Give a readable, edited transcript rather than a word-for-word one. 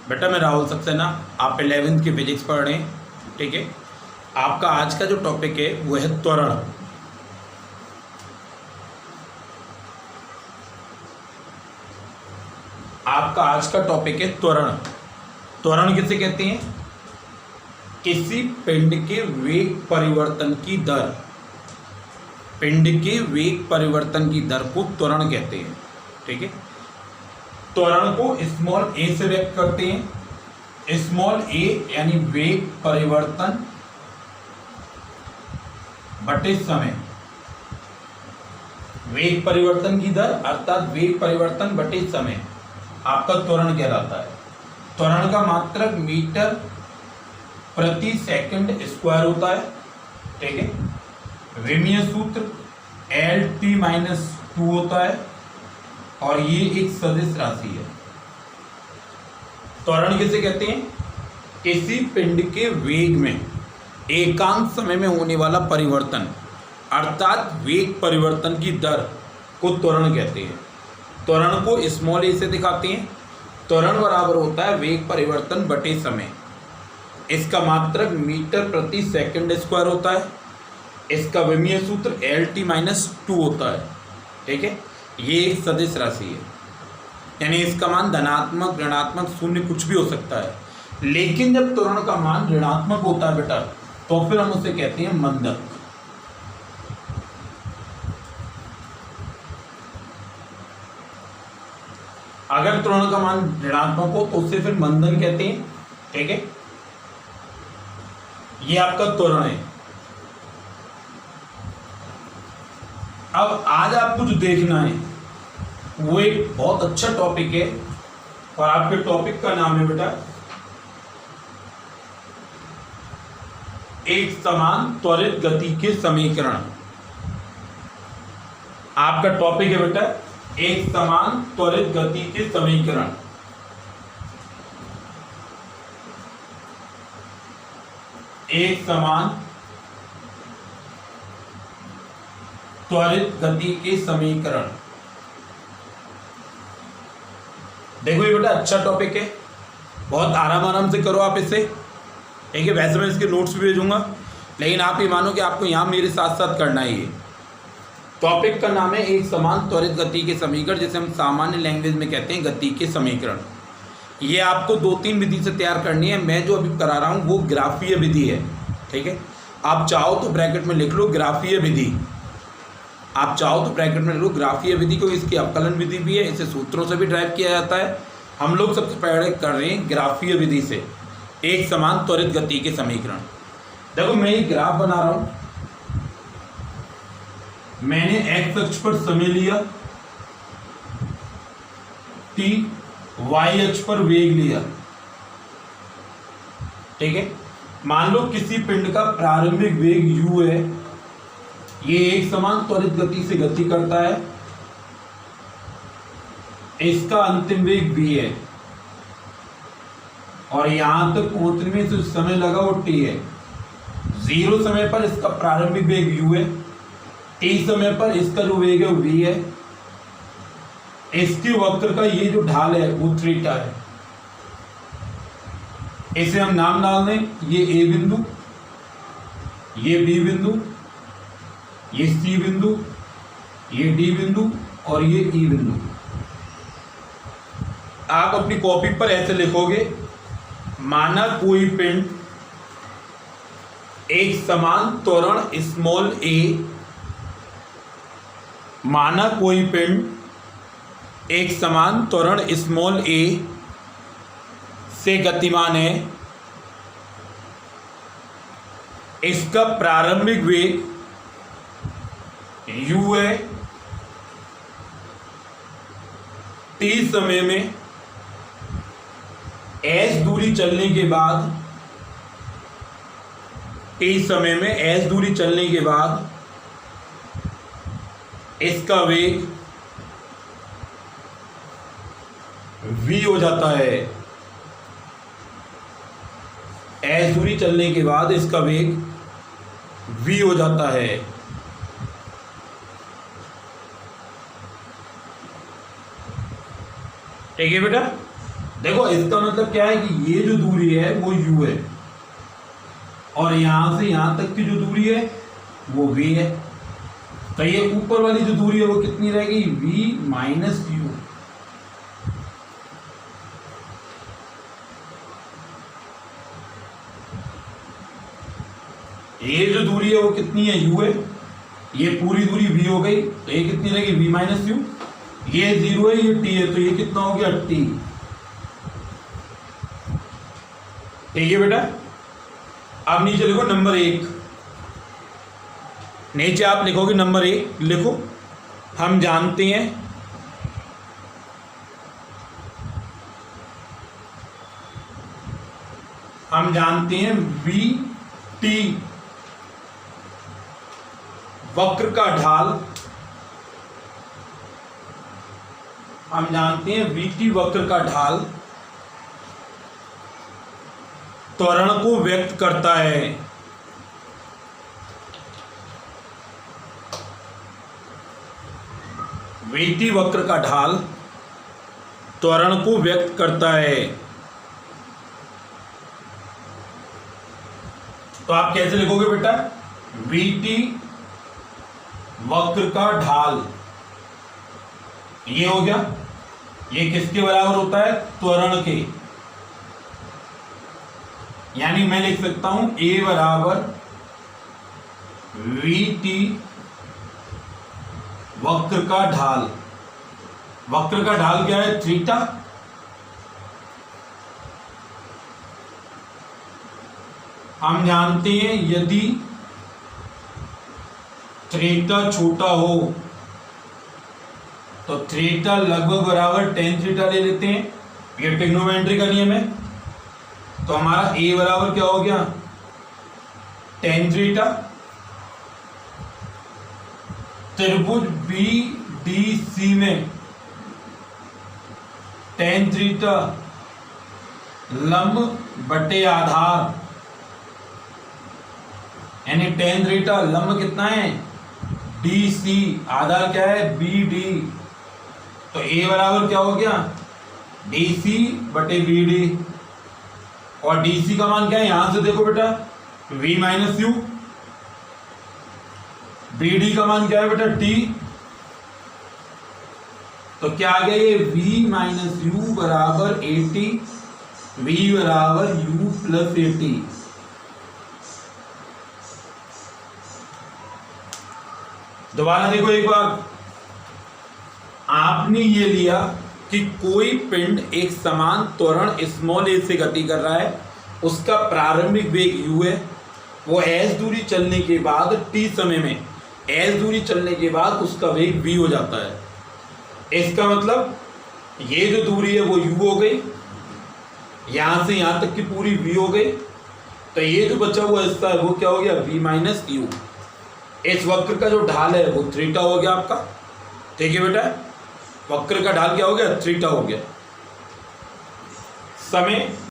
बेटा मैं राहुल सक्सेना, आप 11वीं की फिजिक्स पढ़ रहे हैं। ठीक है, आपका आज का जो टॉपिक है वो है त्वरण। आपका आज का टॉपिक है त्वरण। त्वरण किसे कहते हैं? किसी पिंड के वेग परिवर्तन की दर, पिंड के वेग परिवर्तन की दर को त्वरण कहते हैं। ठीक है, त्वरण को स्मॉल ए से व्यक्त करते हैं। स्मॉल ए यानी वेग परिवर्तन बटे समय, वेग परिवर्तन की दर अर्थात वेग परिवर्तन बटे समय आपका त्वरण कहलाता है। त्वरण का मात्रक मीटर प्रति सेकंड स्क्वायर होता है। ठीक है, विमीय सूत्र L t-2 होता है और ये एक सदिश राशि है। त्वरण किसे कहते हैं? किसी पिंड के वेग में एकांक समय में होने वाला परिवर्तन अर्थात वेग परिवर्तन की दर को त्वरण कहते हैं। त्वरण को स्मॉल ए से दिखाते हैं। त्वरण बराबर होता है वेग परिवर्तन बटे समय। इसका मात्रक मीटर प्रति सेकंड स्क्वायर होता है। इसका विमीय सूत्र L t-2 होता है। ठीक है, ये एक सदिश राशि है, यानी इसका मान धनात्मक, ऋणात्मक, शून्य कुछ भी हो सकता है। लेकिन जब त्वरण का मान ऋणात्मक होता है बेटा, तो फिर हम उसे कहते हैं मंदक। अगर त्वरण का मान ऋणात्मक हो तो उसे फिर मंदन कहते हैं। ठीक है, ये आपका त्वरण है। अब आज आपको जो देखना है वो एक बहुत अच्छा टॉपिक है और आपके टॉपिक का नाम है बेटा एक समान त्वरित गति के समीकरण। आपका टॉपिक है बेटा एक समान त्वरित गति के समीकरण। एक समान त्वरित गति के समीकरण। देखो ये बेटा अच्छा टॉपिक है, बहुत आराम से करो आप इसे। ठीक है, वैसे मैं इसके नोट्स भी भेजूंगा, लेकिन आप ये मानो कि आपको यहाँ मेरे साथ साथ करना ही है। टॉपिक का नाम है एक समान त्वरित गति के समीकरण, जिसे हम सामान्य लैंग्वेज में कहते हैं गति के समीकरण। ये आपको 2-3 विधि से तैयार करनी है। मैं जो अभी करा रहा हूँ वो ग्राफीय विधि है। ठीक है, आप चाहो तो ब्रैकेट में लिख लो ग्राफीय विधि। आप चाहो तो ब्रैकेट में लिख लो ग्राफीय विधि, क्योंकि इसकी अवकलन विधि भी है, इसे सूत्रों से भी ड्राइव किया जाता है। हम लोग सबसे पहले कर रहे हैं ग्राफीय विधि से एक समान त्वरित गति के समीकरण। देखो मैं ये ग्राफ बना रहा हूं, मैंने एक्स अक्ष पर समय लिया t, वाई अक्ष पर वेग लिया। ठीक है, मान लो किसी पिंड का प्रारंभिक वेग u है, ये एक समान त्वरित गति से गति करता है। इसका अंतिम वेग v है और यहां तक पहुंचने में जो समय लगा वो t है। 0 समय पर इसका प्रारंभिक वेग u है, t समय पर इसका जो वेग है वो v है। इसके वक्र का ये जो ढाल है वो थीटा है। इसे हम नाम डाल दें, ये a बिंदु, ये b बिंदु, ये c बिंदु, ये d बिंदु और ये e बिंदु। आप अपनी कॉपी पर ऐसे लिखोगे, माना कोई पिंड एक समान त्वरण स्मॉल a, माना कोई पिंड एक समान त्वरण स्मॉल a से गतिमान है। इसका प्रारंभिक वेग u है। t समय में s दूरी चलने के बाद, t समय में s दूरी चलने के बाद इसका वेग v हो जाता है। s दूरी चलने के बाद इसका वेग v हो जाता है। ठीक है बेटा, देखो इसका मतलब क्या है कि ये जो दूरी है वो u है और यहां से यहां तक की जो दूरी है वो v है। तो ये ऊपर वाली जो दूरी है वो कितनी रहेगी, v माइनस यू। ये जो दूरी है वो कितनी है, u है। ये पूरी दूरी v हो गई, तो ये कितनी रहेगी, v माइनस यू। ये 0 है, ये t है, तो ये कितना हो गया, t। ठीक है बेटा। अब नीचे लिखो नंबर 1, नीचे आप लिखोगे नंबर 1 लिखो। हम जानते हैं वी टी वक्र का ढाल, हम जानते हैं वी टी वक्र का ढाल त्वरण को व्यक्त करता है। वी टी वक्र का ढाल त्वरण को व्यक्त करता है। तो आप कैसे लिखोगे बेटा, वी टी वक्र का ढाल, ये हो गया, ये किसके बराबर होता है, त्वरण के। यानी मैं लिख सकता हूं a बराबर वी टी वक्र का ढाल। वक्र का ढाल क्या है, थीटा। हम जानते हैं यदि थीटा छोटा हो तो थीटा लगभग बराबर टेन थीटा ले लेते हैं, ये ट्रिग्नोमेट्री का नियम है। तो हमारा a बराबर क्या हो गया, टेन थीटा। त्रिभुज BDC में टेन थीटा लंब बटे आधार, यानी टेन थीटा लंब कितना है, DC, आधार क्या है, BD। तो a बराबर क्या हो गया, DC बटे BD। और DC का मान क्या है, यहां से देखो बेटा, v माइनस यू। BD का मान क्या है बेटा, t। तो क्या आ गया, ये v माइनस यू बराबर 80, v बराबर u प्लस 80। दोबारा देखो एक बार, आपने ये लिया कि कोई पिंड एक समान त्वरण स्मॉल a से गति कर रहा है, उसका प्रारंभिक वेग u है, वो s दूरी चलने के बाद t समय में s दूरी चलने के बाद उसका वेग v हो जाता है। इसका मतलब ये जो दूरी है वो u हो गई, यहां से यहां तक की पूरी v हो गई, तो ये जो बचा हुआ हिस्सा है वो क्या हो गया, v माइनस यू। इस वक्र का जो ढाल है वो थीटा हो गया आपका। ठीक है बेटा, वक्र का ढाल क्या हो गया, थीटा हो गया। समय